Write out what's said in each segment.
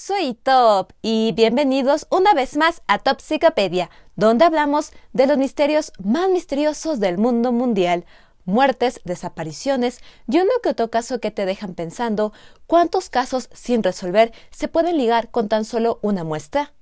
soy Top y bienvenidos una vez más a Topsicopedia, donde hablamos de los misterios más misteriosos del mundo mundial, muertes, desapariciones y uno que otro caso que te dejan pensando cuántos casos sin resolver se pueden ligar con tan solo una muestra.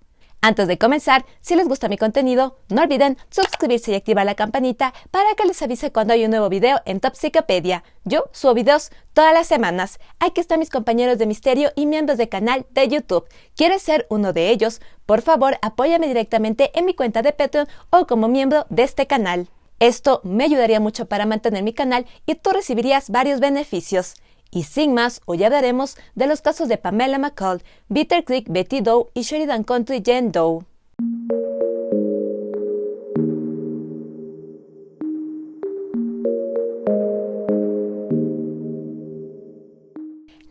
Antes de comenzar, si les gusta mi contenido, no olviden suscribirse y activar la campanita para que les avise cuando hay un nuevo video en Topsicopedia. Yo subo videos todas las semanas. Aquí están mis compañeros de misterio y miembros del canal de YouTube. ¿Quieres ser uno de ellos? Por favor, apóyame directamente en mi cuenta de Patreon o como miembro de este canal. Esto me ayudaría mucho para mantener mi canal y tú recibirías varios beneficios. Y sin más, hoy hablaremos de los casos de Pamela McCall, Bitter Creek Betty Doe y Sheridan Country Jane Doe.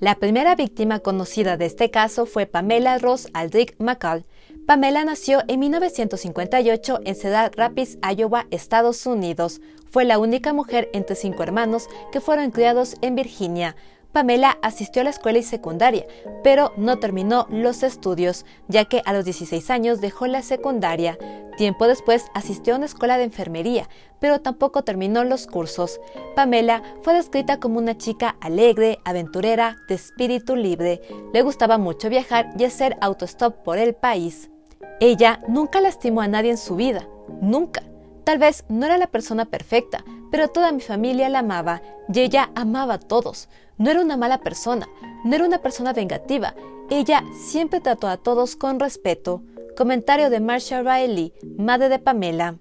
La primera víctima conocida de este caso fue Pamela Rose Aldrich McCall. Pamela nació en 1958 en Cedar Rapids, Iowa, Estados Unidos. Fue la única mujer entre 5 hermanos que fueron criados en Virginia. Pamela asistió a la escuela y secundaria, pero no terminó los estudios, ya que a los 16 años dejó la secundaria. Tiempo después asistió a una escuela de enfermería, pero tampoco terminó los cursos. Pamela fue descrita como una chica alegre, aventurera, de espíritu libre. Le gustaba mucho viajar y hacer autostop por el país. Ella nunca lastimó a nadie en su vida, nunca. Tal vez no era la persona perfecta, pero toda mi familia la amaba y ella amaba a todos. No era una mala persona, no era una persona vengativa. Ella siempre trató a todos con respeto. Comentario de Marcia Riley, madre de Pamela.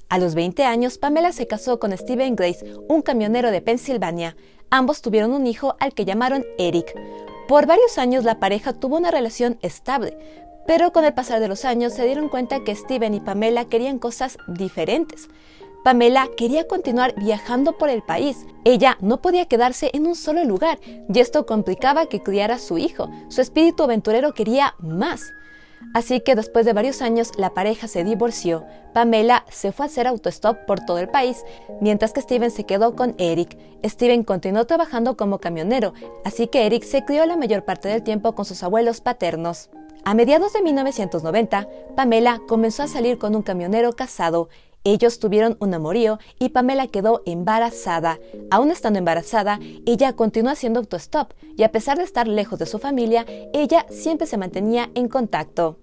A los 20 años, Pamela se casó con Stephen Grace, un camionero de Pensilvania. Ambos tuvieron un hijo al que llamaron Eric. Por varios años la pareja tuvo una relación estable, pero con el pasar de los años se dieron cuenta que Stephen y Pamela querían cosas diferentes. Pamela quería continuar viajando por el país. Ella no podía quedarse en un solo lugar y esto complicaba que criara a su hijo. Su espíritu aventurero quería más. Así que después de varios años la pareja se divorció. Pamela se fue a hacer autostop por todo el país, mientras que Stephen se quedó con Eric. Stephen continuó trabajando como camionero, así que Eric se crió la mayor parte del tiempo con sus abuelos paternos. A mediados de 1990, Pamela comenzó a salir con un camionero casado. Ellos tuvieron un amorío y Pamela quedó embarazada. Aún estando embarazada, ella continuó haciendo autostop y a pesar de estar lejos de su familia, ella siempre se mantenía en contacto.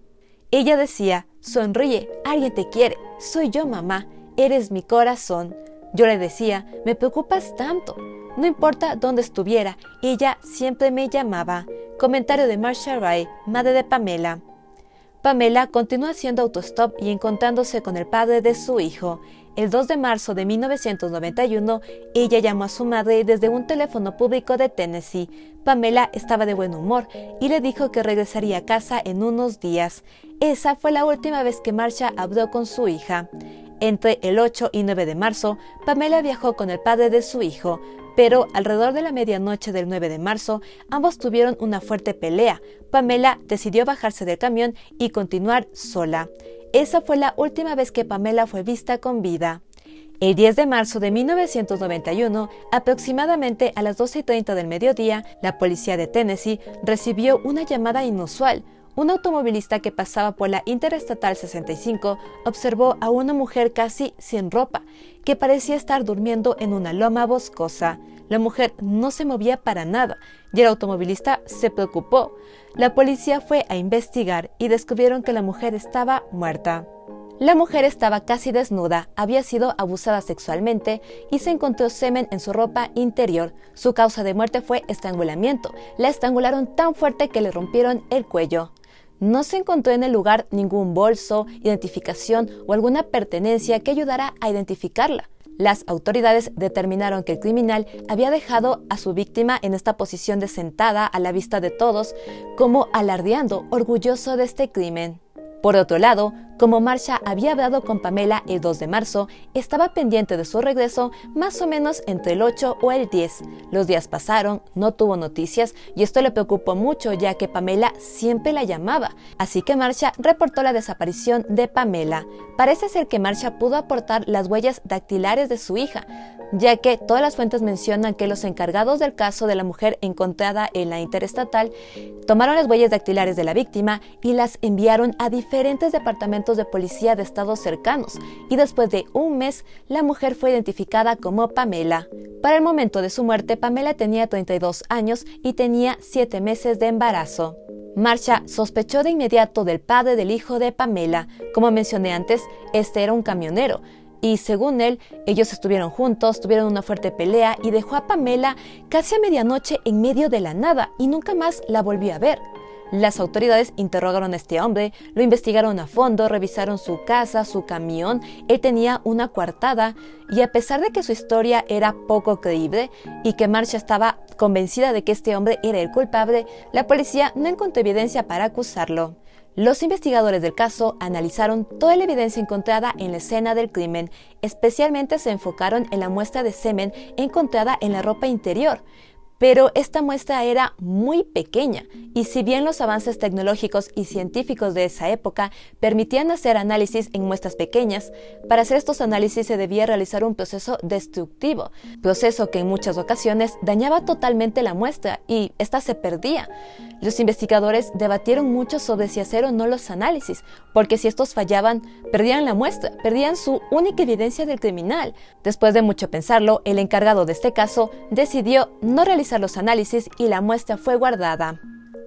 Ella decía, sonríe, alguien te quiere, soy yo mamá, eres mi corazón. Yo le decía, me preocupas tanto. No importa dónde estuviera, ella siempre me llamaba. Comentario de Marcia Ray, madre de Pamela. Pamela continuó haciendo autostop y encontrándose con el padre de su hijo. El 2 de marzo de 1991, ella llamó a su madre desde un teléfono público de Tennessee. Pamela estaba de buen humor y le dijo que regresaría a casa en unos días. Esa fue la última vez que Marcia habló con su hija. Entre el 8 y 9 de marzo, Pamela viajó con el padre de su hijo, pero alrededor de la medianoche del 9 de marzo, ambos tuvieron una fuerte pelea. Pamela decidió bajarse del camión y continuar sola. Esa fue la última vez que Pamela fue vista con vida. El 10 de marzo de 1991, aproximadamente a las 12:30 del mediodía, la policía de Tennessee recibió una llamada inusual. Un automovilista que pasaba por la Interestatal 65 observó a una mujer casi sin ropa, que parecía estar durmiendo en una loma boscosa. La mujer no se movía para nada y el automovilista se preocupó. La policía fue a investigar y descubrieron que la mujer estaba muerta. La mujer estaba casi desnuda, había sido abusada sexualmente y se encontró semen en su ropa interior. Su causa de muerte fue estrangulamiento. La estrangularon tan fuerte que le rompieron el cuello. No se encontró en el lugar ningún bolso, identificación o alguna pertenencia que ayudara a identificarla. Las autoridades determinaron que el criminal había dejado a su víctima en esta posición de sentada a la vista de todos, como alardeando, orgulloso de este crimen. Por otro lado, como Marcia había hablado con Pamela el 2 de marzo, estaba pendiente de su regreso más o menos entre el 8 o el 10. Los días pasaron, no tuvo noticias y esto le preocupó mucho ya que Pamela siempre la llamaba. Así que Marcia reportó la desaparición de Pamela. Parece ser que Marcia pudo aportar las huellas dactilares de su hija, ya que todas las fuentes mencionan que los encargados del caso de la mujer encontrada en la interestatal tomaron las huellas dactilares de la víctima y las enviaron a diferentes departamentos de policía de estados cercanos, y después de un mes la mujer fue identificada como Pamela. Para el momento de su muerte, Pamela tenía 32 años y tenía 7 meses de embarazo. Marcia sospechó de inmediato del padre del hijo de Pamela. Como mencioné antes, este era un camionero. Y según él, ellos estuvieron juntos, tuvieron una fuerte pelea y dejó a Pamela casi a medianoche en medio de la nada y nunca más la volvió a ver. Las autoridades interrogaron a este hombre, lo investigaron a fondo, revisaron su casa, su camión. Él tenía una coartada y a pesar de que su historia era poco creíble y que Marcia estaba convencida de que este hombre era el culpable, la policía no encontró evidencia para acusarlo. Los investigadores del caso analizaron toda la evidencia encontrada en la escena del crimen, especialmente se enfocaron en la muestra de semen encontrada en la ropa interior. Pero esta muestra era muy pequeña y si bien los avances tecnológicos y científicos de esa época permitían hacer análisis en muestras pequeñas, para hacer estos análisis se debía realizar un proceso destructivo, proceso que en muchas ocasiones dañaba totalmente la muestra y ésta se perdía. Los investigadores debatieron mucho sobre si hacer o no los análisis, porque si estos fallaban, perdían la muestra, perdían su única evidencia del criminal. Después de mucho pensarlo, el encargado de este caso decidió no realizar los análisis y la muestra fue guardada.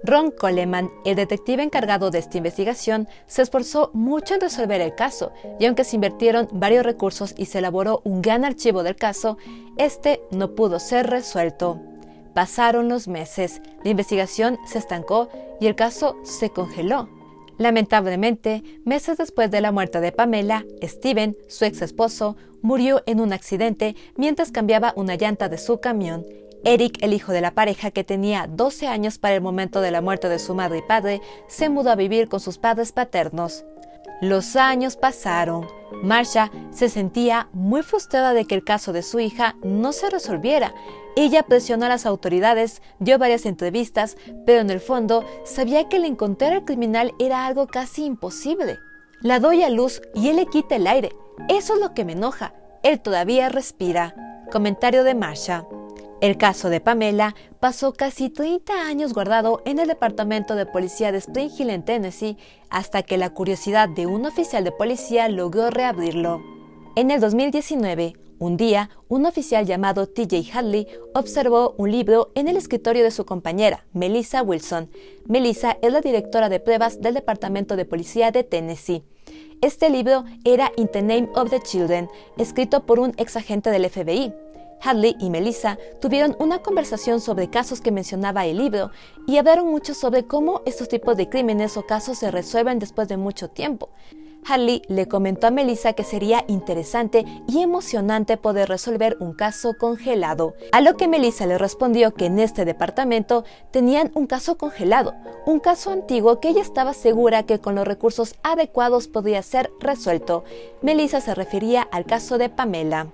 Ron Coleman, el detective encargado de esta investigación, se esforzó mucho en resolver el caso y aunque se invirtieron varios recursos y se elaboró un gran archivo del caso, este no pudo ser resuelto. Pasaron los meses, la investigación se estancó y el caso se congeló. Lamentablemente, meses después de la muerte de Pamela, Steven, su ex esposo, murió en un accidente mientras cambiaba una llanta de su camión. Eric, el hijo de la pareja que tenía 12 años para el momento de la muerte de su madre y padre, se mudó a vivir con sus padres paternos. Los años pasaron. Marcia se sentía muy frustrada de que el caso de su hija no se resolviera. Ella presionó a las autoridades, dio varias entrevistas, pero en el fondo sabía que el encontrar al criminal era algo casi imposible. La doy a luz y él le quita el aire. Eso es lo que me enoja. Él todavía respira. Comentario de Marcia. El caso de Pamela pasó casi 30 años guardado en el departamento de policía de Spring Hill en Tennessee hasta que la curiosidad de un oficial de policía logró reabrirlo. En el 2019, un día, un oficial llamado T.J. Hadley observó un libro en el escritorio de su compañera, Melissa Wilson. Melissa es la directora de pruebas del departamento de policía de Tennessee. Este libro era In the Name of the Children, escrito por un exagente del FBI. Hadley y Melissa tuvieron una conversación sobre casos que mencionaba el libro y hablaron mucho sobre cómo estos tipos de crímenes o casos se resuelven después de mucho tiempo. Hadley le comentó a Melissa que sería interesante y emocionante poder resolver un caso congelado, a lo que Melissa le respondió que en este departamento tenían un caso congelado, un caso antiguo que ella estaba segura que con los recursos adecuados podría ser resuelto. Melissa se refería al caso de Pamela.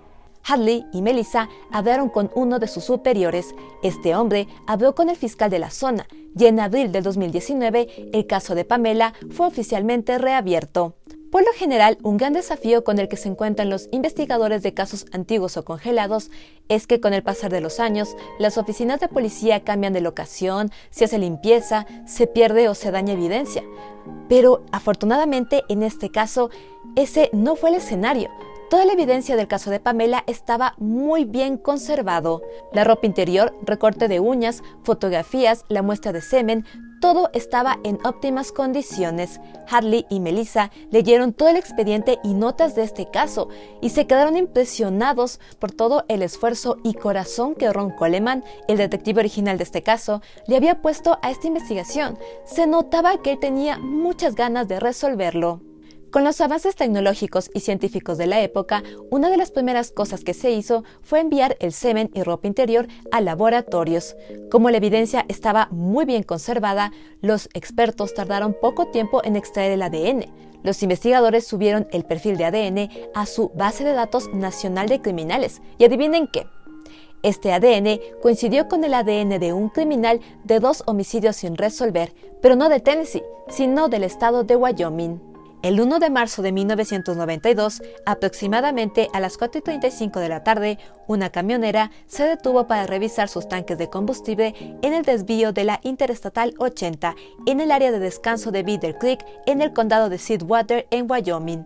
Hadley y Melissa hablaron con uno de sus superiores. Este hombre habló con el fiscal de la zona y en abril del 2019 el caso de Pamela fue oficialmente reabierto. Por lo general, un gran desafío con el que se encuentran los investigadores de casos antiguos o congelados es que con el pasar de los años, las oficinas de policía cambian de locación, se hace limpieza, se pierde o se daña evidencia. Pero afortunadamente en este caso, ese no fue el escenario. Toda la evidencia del caso de Pamela estaba muy bien conservado. La ropa interior, recorte de uñas, fotografías, la muestra de semen, todo estaba en óptimas condiciones. Hadley y Melissa leyeron todo el expediente y notas de este caso y se quedaron impresionados por todo el esfuerzo y corazón que Ron Coleman, el detective original de este caso, le había puesto a esta investigación. Se notaba que él tenía muchas ganas de resolverlo. Con los avances tecnológicos y científicos de la época, una de las primeras cosas que se hizo fue enviar el semen y ropa interior a laboratorios. Como la evidencia estaba muy bien conservada, los expertos tardaron poco tiempo en extraer el ADN. Los investigadores subieron el perfil de ADN a su base de datos nacional de criminales. Y adivinen qué. Este ADN coincidió con el ADN de un criminal de 2 homicidios sin resolver, pero no de Tennessee, sino del estado de Wyoming. El 1 de marzo de 1992, aproximadamente a las 4:35 de la tarde, una camionera se detuvo para revisar sus tanques de combustible en el desvío de la Interestatal 80 en el área de descanso de Bitter Creek en el condado de Sweetwater en Wyoming.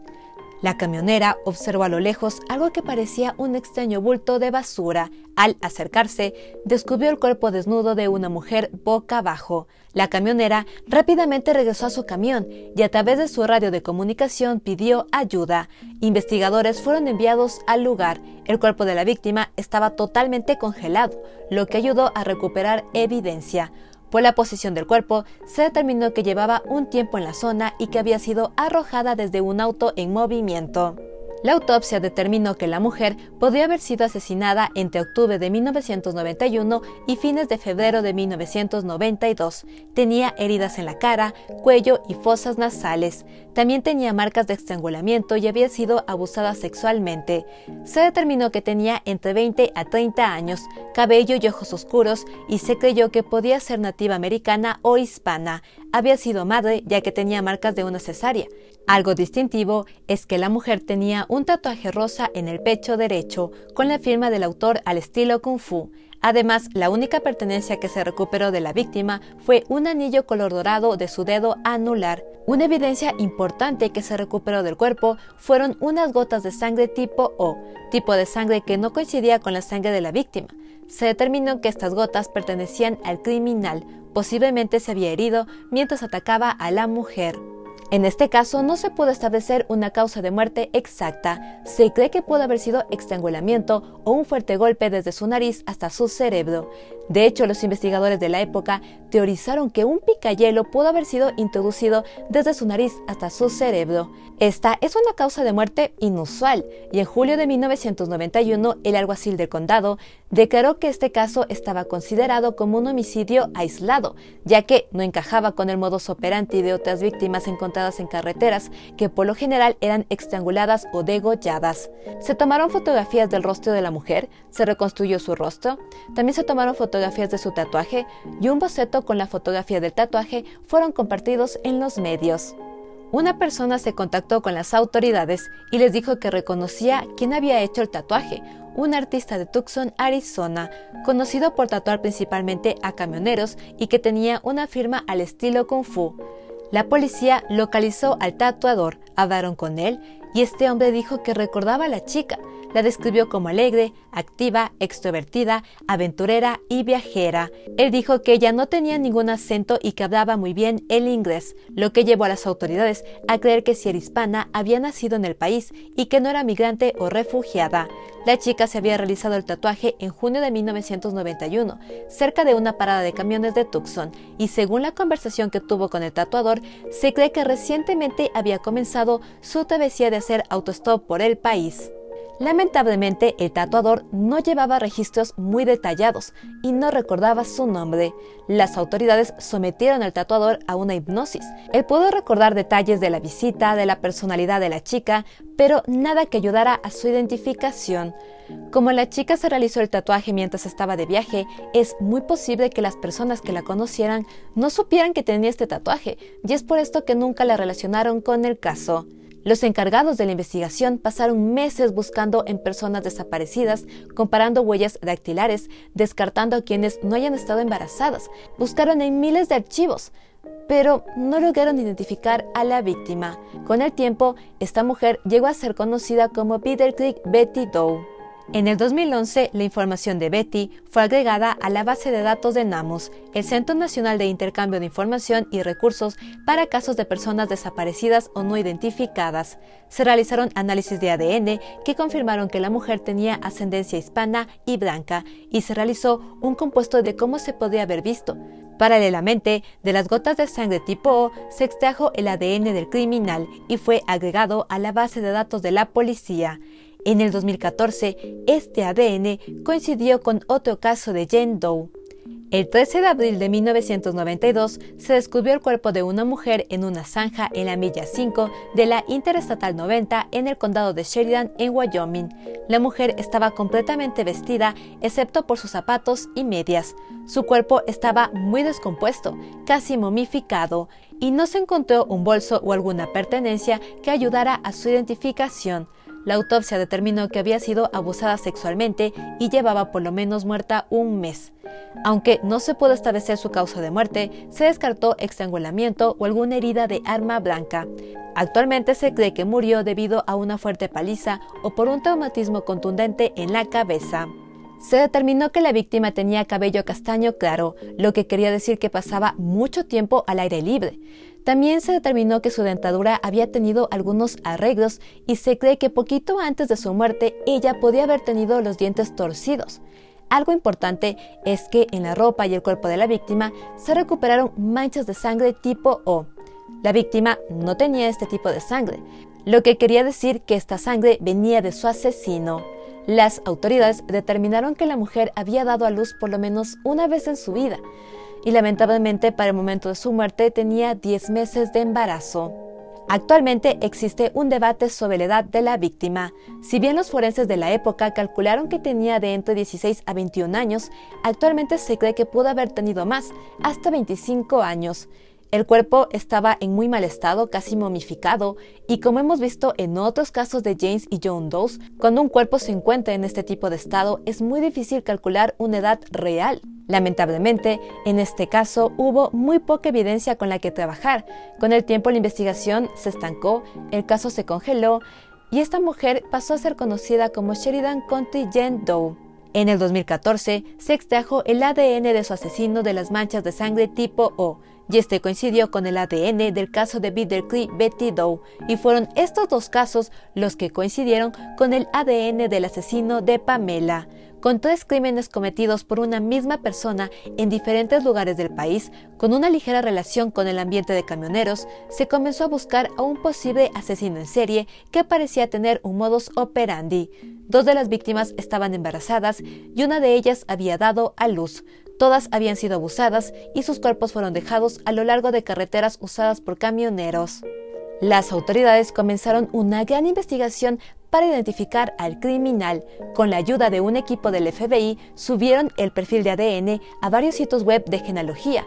La camionera observó a lo lejos algo que parecía un extraño bulto de basura. Al acercarse, descubrió el cuerpo desnudo de una mujer boca abajo. La camionera rápidamente regresó a su camión y a través de su radio de comunicación pidió ayuda. Investigadores fueron enviados al lugar. El cuerpo de la víctima estaba totalmente congelado, lo que ayudó a recuperar evidencia. Por la posición del cuerpo, se determinó que llevaba un tiempo en la zona y que había sido arrojada desde un auto en movimiento. La autopsia determinó que la mujer podría haber sido asesinada entre octubre de 1991 y fines de febrero de 1992. Tenía heridas en la cara, cuello y fosas nasales. También tenía marcas de estrangulamiento y había sido abusada sexualmente. Se determinó que tenía entre 20 a 30 años, cabello y ojos oscuros, y se creyó que podía ser nativa americana o hispana. Había sido madre ya que tenía marcas de una cesárea. Algo distintivo es que la mujer tenía un tatuaje rosa en el pecho derecho, con la firma del autor al estilo Kung Fu. Además, la única pertenencia que se recuperó de la víctima fue un anillo color dorado de su dedo anular. Una evidencia importante que se recuperó del cuerpo fueron unas gotas de sangre tipo O, tipo de sangre que no coincidía con la sangre de la víctima. Se determinó que estas gotas pertenecían al criminal, posiblemente se había herido mientras atacaba a la mujer. En este caso no se pudo establecer una causa de muerte exacta. Se cree que pudo haber sido estrangulamiento o un fuerte golpe desde su nariz hasta su cerebro. De hecho, los investigadores de la época teorizaron que un picayelo pudo haber sido introducido desde su nariz hasta su cerebro. Esta es una causa de muerte inusual, y en julio de 1991 el alguacil del condado declaró que este caso estaba considerado como un homicidio aislado, ya que no encajaba con el modus operandi de otras víctimas encontradas en carreteras, que por lo general eran estranguladas o degolladas. Se tomaron fotografías del rostro de la mujer, se reconstruyó su rostro, también se tomaron fotografías de su tatuaje y un boceto con la fotografía del tatuaje fueron compartidos en los medios. Una persona se contactó con las autoridades y les dijo que reconocía quién había hecho el tatuaje, un artista de Tucson, Arizona, conocido por tatuar principalmente a camioneros y que tenía una firma al estilo Kung Fu. La policía localizó al tatuador, hablaron con él y este hombre dijo que recordaba a la chica. La describió como alegre, activa, extrovertida, aventurera y viajera. Él dijo que ella no tenía ningún acento y que hablaba muy bien el inglés, lo que llevó a las autoridades a creer que si era hispana había nacido en el país y que no era migrante o refugiada. La chica se había realizado el tatuaje en junio de 1991, cerca de una parada de camiones de Tucson, y según la conversación que tuvo con el tatuador, se cree que recientemente había comenzado su travesía de hacer autostop por el país. Lamentablemente, el tatuador no llevaba registros muy detallados y no recordaba su nombre. Las autoridades sometieron al tatuador a una hipnosis. Él pudo recordar detalles de la visita, de la personalidad de la chica, pero nada que ayudara a su identificación. Como la chica se realizó el tatuaje mientras estaba de viaje, es muy posible que las personas que la conocieran no supieran que tenía este tatuaje, y es por esto que nunca la relacionaron con el caso. Los encargados de la investigación pasaron meses buscando en personas desaparecidas, comparando huellas dactilares, descartando a quienes no hayan estado embarazadas. Buscaron en miles de archivos, pero no lograron identificar a la víctima. Con el tiempo, esta mujer llegó a ser conocida como Bitter Creek Betty Doe. En el 2011, la información de Betty fue agregada a la base de datos de NAMUS, el Centro Nacional de Intercambio de Información y Recursos para casos de personas desaparecidas o no identificadas. Se realizaron análisis de ADN que confirmaron que la mujer tenía ascendencia hispana y blanca, y se realizó un compuesto de cómo se podía haber visto. Paralelamente, de las gotas de sangre tipo O se extrajo el ADN del criminal y fue agregado a la base de datos de la policía. En el 2014, este ADN coincidió con otro caso de Jane Doe. El 13 de abril de 1992 se descubrió el cuerpo de una mujer en una zanja en la milla 5 de la Interestatal 90 en el condado de Sheridan, en Wyoming. La mujer estaba completamente vestida, excepto por sus zapatos y medias. Su cuerpo estaba muy descompuesto, casi momificado, y no se encontró un bolso o alguna pertenencia que ayudara a su identificación. La autopsia determinó que había sido abusada sexualmente y llevaba por lo menos muerta un mes. Aunque no se pudo establecer su causa de muerte, se descartó estrangulamiento o alguna herida de arma blanca. Actualmente se cree que murió debido a una fuerte paliza o por un traumatismo contundente en la cabeza. Se determinó que la víctima tenía cabello castaño claro, lo que quería decir que pasaba mucho tiempo al aire libre. También se determinó que su dentadura había tenido algunos arreglos y se cree que poquito antes de su muerte ella podía haber tenido los dientes torcidos. Algo importante es que en la ropa y el cuerpo de la víctima se recuperaron manchas de sangre tipo O. La víctima no tenía este tipo de sangre, lo que quería decir que esta sangre venía de su asesino. Las autoridades determinaron que la mujer había dado a luz por lo menos una vez en su vida y lamentablemente para el momento de su muerte tenía 10 meses de embarazo. Actualmente existe un debate sobre la edad de la víctima. Si bien los forenses de la época calcularon que tenía de entre 16 a 21 años, actualmente se cree que pudo haber tenido más, hasta 25 años. El cuerpo estaba en muy mal estado, casi momificado, y como hemos visto en otros casos de James y John Doe, cuando un cuerpo se encuentra en este tipo de estado, es muy difícil calcular una edad real. Lamentablemente, en este caso hubo muy poca evidencia con la que trabajar. Con el tiempo la investigación se estancó, el caso se congeló, y esta mujer pasó a ser conocida como Sheridan County Jane Doe. En el 2014 se extrajo el ADN de su asesino de las manchas de sangre tipo O, y este coincidió con el ADN del caso de Bitter Creek Betty Doe, y fueron estos dos casos los que coincidieron con el ADN del asesino de Pamela. Con 3 crímenes cometidos por una misma persona en diferentes lugares del país, con una ligera relación con el ambiente de camioneros, se comenzó a buscar a un posible asesino en serie que parecía tener un modus operandi. 2 de las víctimas estaban embarazadas y una de ellas había dado a luz. Todas habían sido abusadas y sus cuerpos fueron dejados a lo largo de carreteras usadas por camioneros. Las autoridades comenzaron una gran investigación para identificar al criminal. Con la ayuda de un equipo del FBI, subieron el perfil de ADN a varios sitios web de genealogía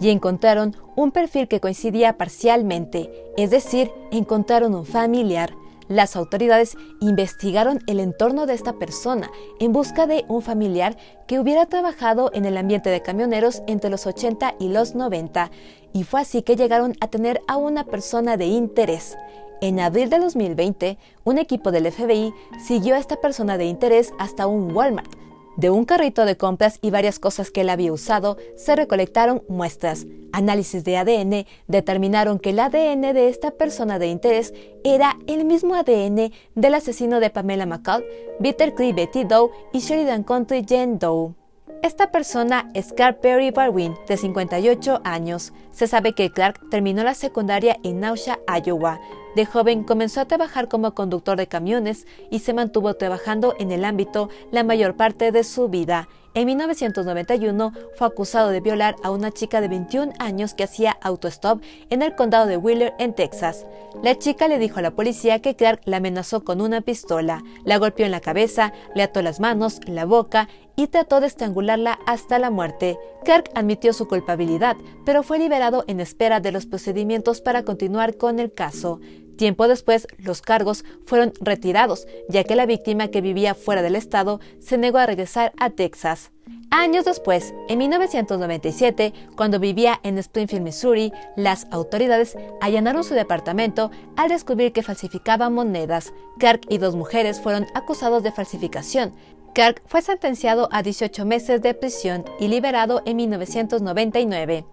y encontraron un perfil que coincidía parcialmente, es decir, encontraron un familiar. Las autoridades investigaron el entorno de esta persona en busca de un familiar que hubiera trabajado en el ambiente de camioneros entre los 80 y los 90, y fue así que llegaron a tener a una persona de interés. En abril de 2020, un equipo del FBI siguió a esta persona de interés hasta un Walmart. De un carrito de compras y varias cosas que él había usado, se recolectaron muestras. Análisis de ADN determinaron que el ADN de esta persona de interés era el mismo ADN del asesino de Pamela McCall, Bitter Creek Betty Doe y Sheridan County Jane Doe. Esta persona es Clark Perry Barwin, de 58 años. Se sabe que Clark terminó la secundaria en Nausea, Iowa. De joven comenzó a trabajar como conductor de camiones y se mantuvo trabajando en el ámbito la mayor parte de su vida. En 1991 fue acusado de violar a una chica de 21 años que hacía autostop en el condado de Wheeler, en Texas. La chica le dijo a la policía que Clark la amenazó con una pistola, la golpeó en la cabeza, le ató las manos, la boca y trató de estrangularla hasta la muerte. Clark admitió su culpabilidad, pero fue liberado en espera de los procedimientos para continuar con el caso. Tiempo después, los cargos fueron retirados, ya que la víctima, que vivía fuera del estado, se negó a regresar a Texas. Años después, en 1997, cuando vivía en Springfield, Missouri, las autoridades allanaron su departamento al descubrir que falsificaba monedas. Clark y 2 mujeres fueron acusados de falsificación. Clark fue sentenciado a 18 meses de prisión y liberado en 1999.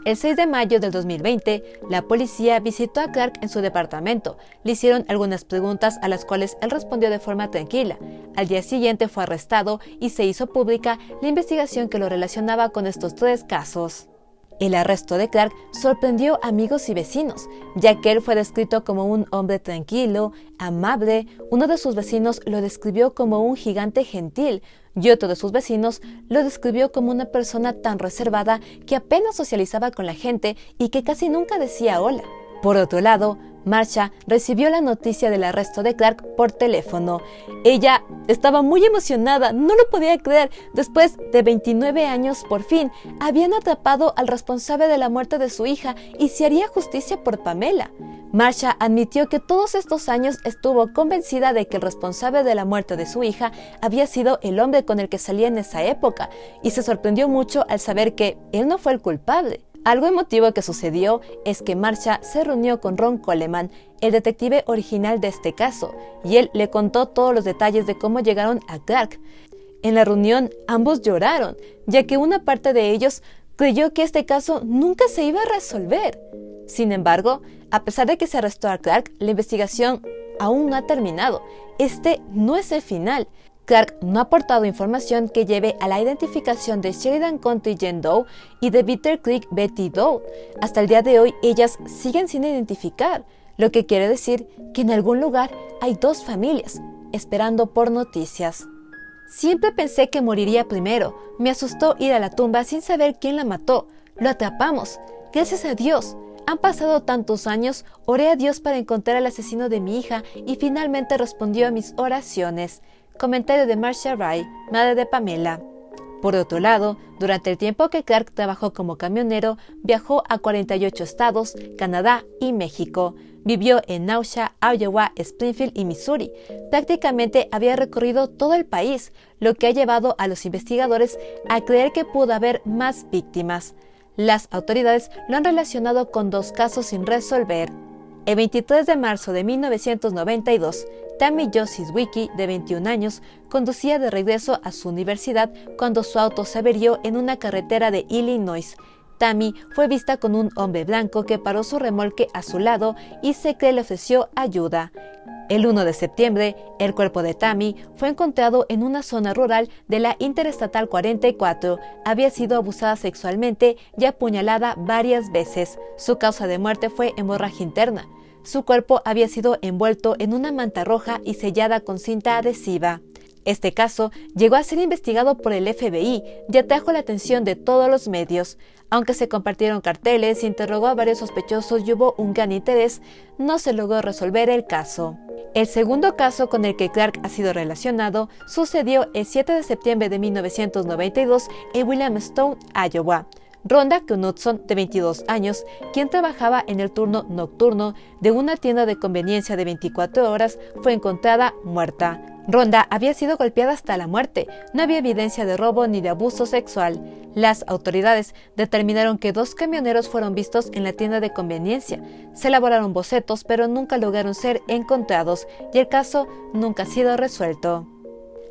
El 6 de mayo del 2020, la policía visitó a Clark en su departamento. Le hicieron algunas preguntas a las cuales él respondió de forma tranquila. Al día siguiente fue arrestado y se hizo pública la investigación que lo relacionaba con estos 3 casos. El arresto de Clark sorprendió a amigos y vecinos, ya que él fue descrito como un hombre tranquilo, amable. Uno de sus vecinos lo describió como un gigante gentil y otro de sus vecinos lo describió como una persona tan reservada que apenas socializaba con la gente y que casi nunca decía hola. Por otro lado, Marsha recibió la noticia del arresto de Clark por teléfono. Ella estaba muy emocionada, no lo podía creer. Después de 29 años, por fin, habían atrapado al responsable de la muerte de su hija y se haría justicia por Pamela. Marsha admitió que todos estos años estuvo convencida de que el responsable de la muerte de su hija había sido el hombre con el que salía en esa época y se sorprendió mucho al saber que él no fue el culpable. Algo emotivo que sucedió es que Marsha se reunió con Ron Coleman, el detective original de este caso, y él le contó todos los detalles de cómo llegaron a Clark. En la reunión, ambos lloraron, ya que una parte de ellos creyó que este caso nunca se iba a resolver. Sin embargo, a pesar de que se arrestó a Clark, la investigación aún no ha terminado. Este no es el final. Clark no ha aportado información que lleve a la identificación de Sheridan County Jane Doe y de Bitter Creek Betty Doe. Hasta el día de hoy, ellas siguen sin identificar, lo que quiere decir que en algún lugar hay 2 familias esperando por noticias. Siempre pensé que moriría primero. Me asustó ir a la tumba sin saber quién la mató. Lo atrapamos. Gracias a Dios. Han pasado tantos años, oré a Dios para encontrar al asesino de mi hija y finalmente respondió a mis oraciones. Comentario de Marsha Ray, madre de Pamela. Por otro lado, durante el tiempo que Clark trabajó como camionero, viajó a 48 estados, Canadá y México. Vivió en Nausea, Iowa, Springfield y Missouri. Prácticamente había recorrido todo el país, lo que ha llevado a los investigadores a creer que pudo haber más víctimas. Las autoridades lo han relacionado con 2 casos sin resolver. El 23 de marzo de 1992, Tammy Josie Zwicky, de 21 años, conducía de regreso a su universidad cuando su auto se averió en una carretera de Illinois. Tammy fue vista con un hombre blanco que paró su remolque a su lado y se cree le ofreció ayuda. El 1 de septiembre, el cuerpo de Tammy fue encontrado en una zona rural de la Interestatal 44. Había sido abusada sexualmente y apuñalada varias veces. Su causa de muerte fue hemorragia interna. Su cuerpo había sido envuelto en una manta roja y sellada con cinta adhesiva. Este caso llegó a ser investigado por el FBI y atrajo la atención de todos los medios. Aunque se compartieron carteles, se interrogó a varios sospechosos y hubo un gran interés, no se logró resolver el caso. El segundo caso con el que Clark ha sido relacionado sucedió el 7 de septiembre de 1992 en Williamstown, Iowa. Rhonda Knudson, de 22 años, quien trabajaba en el turno nocturno de una tienda de conveniencia de 24 horas, fue encontrada muerta. Rhonda había sido golpeada hasta la muerte. No había evidencia de robo ni de abuso sexual. Las autoridades determinaron que 2 camioneros fueron vistos en la tienda de conveniencia. Se elaboraron bocetos, pero nunca lograron ser encontrados, y el caso nunca ha sido resuelto.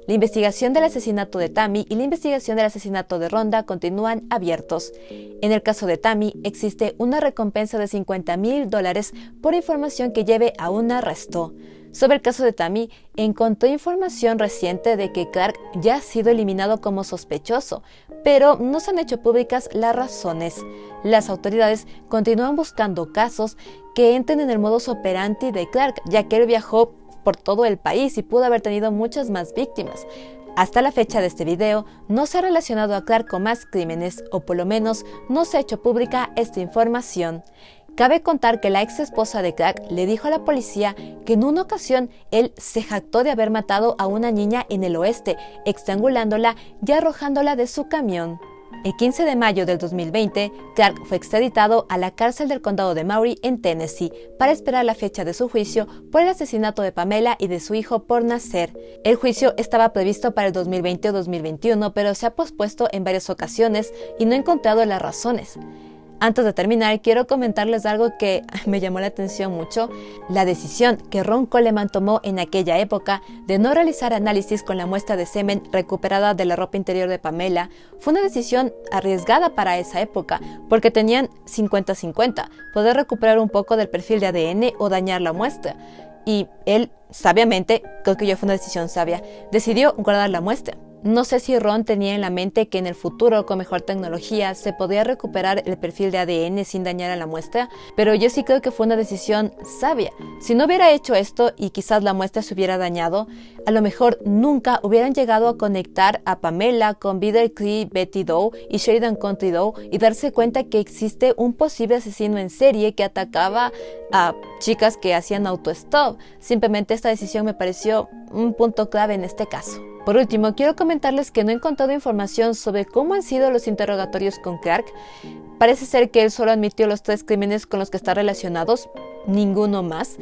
La investigación del asesinato de Tammy y la investigación del asesinato de Rhonda continúan abiertos. En el caso de Tammy, existe una recompensa de $50,000 por información que lleve a un arresto. Sobre el caso de Tammy, encontró información reciente de que Clark ya ha sido eliminado como sospechoso, pero no se han hecho públicas las razones. Las autoridades continúan buscando casos que entren en el modus operandi de Clark, ya que él viajó por todo el país y pudo haber tenido muchas más víctimas. Hasta la fecha de este video, no se ha relacionado a Clark con más crímenes, o por lo menos no se ha hecho pública esta información. Cabe contar que la ex esposa de Clark le dijo a la policía que en una ocasión él se jactó de haber matado a una niña en el oeste, estrangulándola y arrojándola de su camión. El 15 de mayo del 2020, Clark fue extraditado a la cárcel del condado de Maury en Tennessee para esperar la fecha de su juicio por el asesinato de Pamela y de su hijo por nacer. El juicio estaba previsto para el 2020 o 2021, pero se ha pospuesto en varias ocasiones y no ha encontrado las razones. Antes de terminar, quiero comentarles algo que me llamó la atención mucho. La decisión que Ron Coleman tomó en aquella época de no realizar análisis con la muestra de semen recuperada de la ropa interior de Pamela fue una decisión arriesgada para esa época, porque tenían 50-50, poder recuperar un poco del perfil de ADN o dañar la muestra. Y él, sabiamente, creo que fue una decisión sabia, decidió guardar la muestra. No sé si Ron tenía en la mente que en el futuro, con mejor tecnología, se podía recuperar el perfil de ADN sin dañar a la muestra, pero yo sí creo que fue una decisión sabia. Si no hubiera hecho esto y quizás la muestra se hubiera dañado, a lo mejor nunca hubieran llegado a conectar a Pamela con Vidal Cree, Betty Doe y Sheridan Country Doe y darse cuenta que existe un posible asesino en serie que atacaba a chicas que hacían autostop. Simplemente esta decisión me pareció un punto clave en este caso. Por último, quiero comentarles que no he encontrado información sobre cómo han sido los interrogatorios con Clark. Parece ser que él solo admitió los 3 crímenes con los que está relacionados, ninguno más.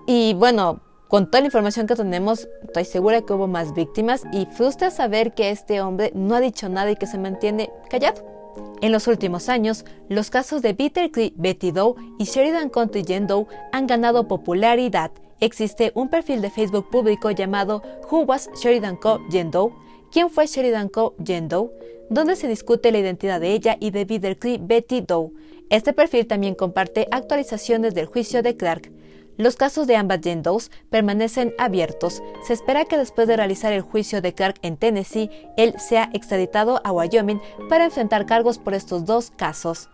Y bueno, con toda la información que tenemos, estoy segura que hubo más víctimas y frustra saber que este hombre no ha dicho nada y que se mantiene callado. En los últimos años, los casos de Vidal Cree, Betty Doe y Sheridan Country Jane Doe han ganado popularidad. Existe un perfil de Facebook público llamado Who Was Sheridan Co. Jane Doe? ¿Quién fue Sheridan Co. Jane Doe? Donde se discute la identidad de ella y de Vidal Cree, Betty Doe. Este perfil también comparte actualizaciones del juicio de Clark. Los casos de ambas Jane Does permanecen abiertos. Se espera que después de realizar el juicio de Clark en Tennessee, él sea extraditado a Wyoming para enfrentar cargos por estos 2 casos.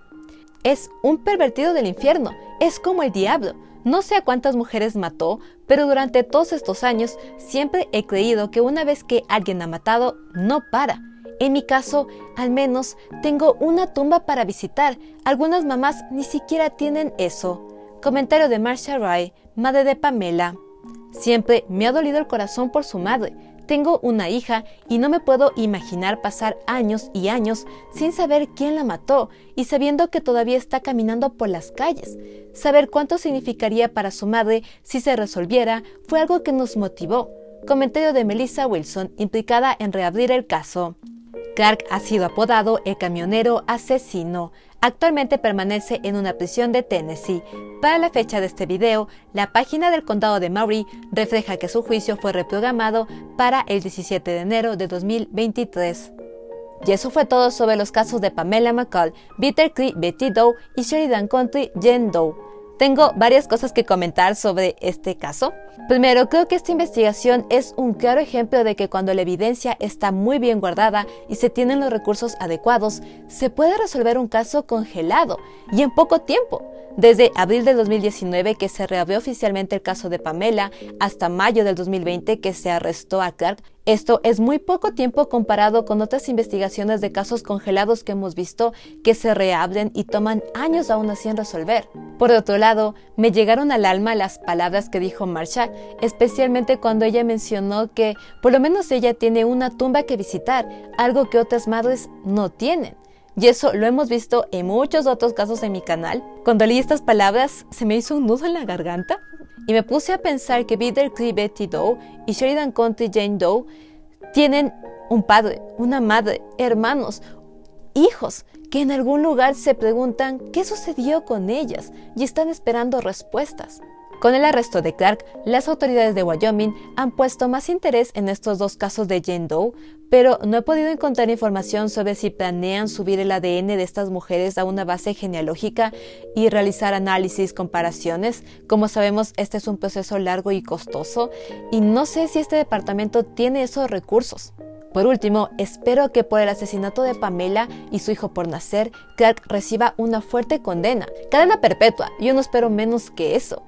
Es un pervertido del infierno, es como el diablo. No sé a cuántas mujeres mató, pero durante todos estos años siempre he creído que una vez que alguien ha matado, no para. En mi caso, al menos, tengo una tumba para visitar. Algunas mamás ni siquiera tienen eso. Comentario de Marcia Ray, madre de Pamela. Siempre me ha dolido el corazón por su madre. Tengo una hija y no me puedo imaginar pasar años y años sin saber quién la mató y sabiendo que todavía está caminando por las calles. Saber cuánto significaría para su madre si se resolviera fue algo que nos motivó. Comentario de Melissa Wilson, implicada en reabrir el caso. Clark ha sido apodado el camionero asesino. Actualmente permanece en una prisión de Tennessee. Para la fecha de este video, la página del condado de Maury refleja que su juicio fue reprogramado para el 17 de enero de 2023. Y eso fue todo sobre los casos de Pamela McCall, Vidal Cree, Betty Doe y Sheridan Country Jane Doe. Tengo varias cosas que comentar sobre este caso. Primero, creo que esta investigación es un claro ejemplo de que cuando la evidencia está muy bien guardada y se tienen los recursos adecuados, se puede resolver un caso congelado y en poco tiempo. Desde abril del 2019, que se reabrió oficialmente el caso de Pamela, hasta mayo del 2020, que se arrestó a Clark. Esto es muy poco tiempo comparado con otras investigaciones de casos congelados que hemos visto que se reabren y toman años aún así en resolver. Por otro lado, me llegaron al alma las palabras que dijo Marcia, especialmente cuando ella mencionó que por lo menos ella tiene una tumba que visitar, algo que otras madres no tienen. Y eso lo hemos visto en muchos otros casos en mi canal. Cuando leí estas palabras, se me hizo un nudo en la garganta y me puse a pensar que Vidal Cree, Betty Doe y Sheridan Country Jane Doe tienen un padre, una madre, hermanos, hijos, que en algún lugar se preguntan qué sucedió con ellas y están esperando respuestas. Con el arresto de Clark, las autoridades de Wyoming han puesto más interés en estos 2 casos de Jane Doe, pero no he podido encontrar información sobre si planean subir el ADN de estas mujeres a una base genealógica y realizar análisis, comparaciones. Como sabemos, este es un proceso largo y costoso, y no sé si este departamento tiene esos recursos. Por último, espero que por el asesinato de Pamela y su hijo por nacer, Clark reciba una fuerte condena, cadena perpetua. Yo no espero menos que eso.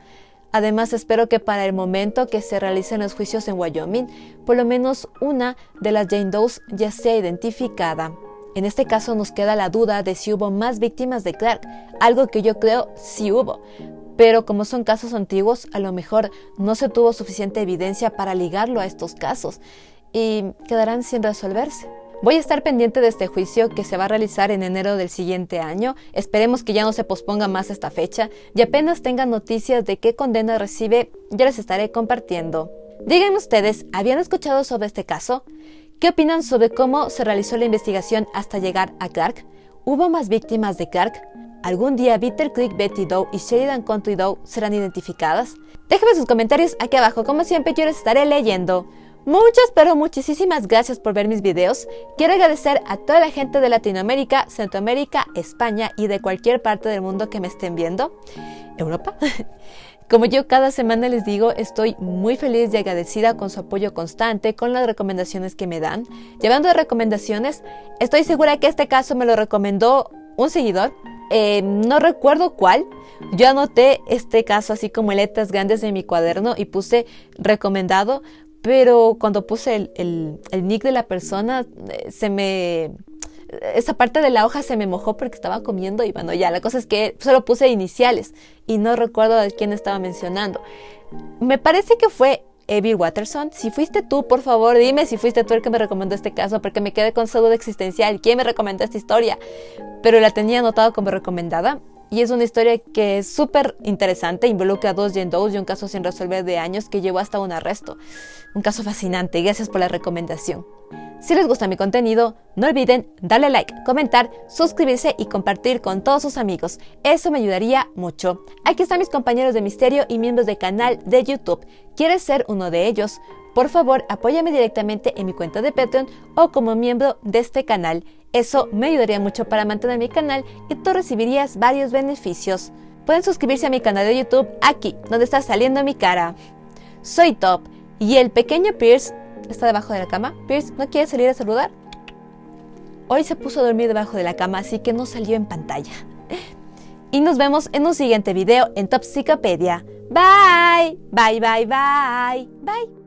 Además, espero que para el momento que se realicen los juicios en Wyoming, por lo menos una de las Jane Does ya sea identificada. En este caso nos queda la duda de si hubo más víctimas de Clark, algo que yo creo sí hubo. Pero como son casos antiguos, a lo mejor no se tuvo suficiente evidencia para ligarlo a estos casos y quedarán sin resolverse. Voy a estar pendiente de este juicio que se va a realizar en enero del siguiente año. Esperemos que ya no se posponga más esta fecha y apenas tengan noticias de qué condena recibe, ya les estaré compartiendo. Díganme ustedes, ¿habían escuchado sobre este caso? ¿Qué opinan sobre cómo se realizó la investigación hasta llegar a Clark? ¿Hubo más víctimas de Clark? ¿Algún día Bitter Creek Betty Doe y Sheridan Country Doe serán identificadas? Déjenme sus comentarios aquí abajo, como siempre yo les estaré leyendo. Muchas, pero muchísimas gracias por ver mis videos. Quiero agradecer a toda la gente de Latinoamérica, Centroamérica, España y de cualquier parte del mundo que me estén viendo. ¿Europa? Como yo cada semana les digo, estoy muy feliz y agradecida con su apoyo constante, con las recomendaciones que me dan. Llevando de recomendaciones, estoy segura que este caso me lo recomendó un seguidor. No recuerdo cuál. Yo anoté este caso así como en letras grandes en mi cuaderno y puse recomendado. Pero cuando puse el nick de la persona, esa parte de la hoja se me mojó porque estaba comiendo y bueno, ya, la cosa es que solo puse iniciales y no recuerdo a quién estaba mencionando. Me parece que fue Evie Watterson. Si fuiste tú, por favor, dime si fuiste tú el que me recomendó este caso, porque me quedé con duda existencial. ¿Quién me recomendó esta historia? Pero la tenía anotada como recomendada. Y es una historia que es súper interesante, involucra a 2 Jane Does y un caso sin resolver de años que llevó hasta un arresto. Un caso fascinante, gracias por la recomendación. Si les gusta mi contenido, no olviden darle like, comentar, suscribirse y compartir con todos sus amigos. Eso me ayudaría mucho. Aquí están mis compañeros de misterio y miembros del canal de YouTube. ¿Quieres ser uno de ellos? Por favor, apóyame directamente en mi cuenta de Patreon o como miembro de este canal. Eso me ayudaría mucho para mantener mi canal y tú recibirías varios beneficios. Pueden suscribirse a mi canal de YouTube aquí, donde está saliendo mi cara. Soy Top y el pequeño Pierce está debajo de la cama. Pierce, ¿no quiere salir a saludar? Hoy se puso a dormir debajo de la cama, así que no salió en pantalla. Y nos vemos en un siguiente video en Topsicopedia. Bye, bye, bye, bye, bye.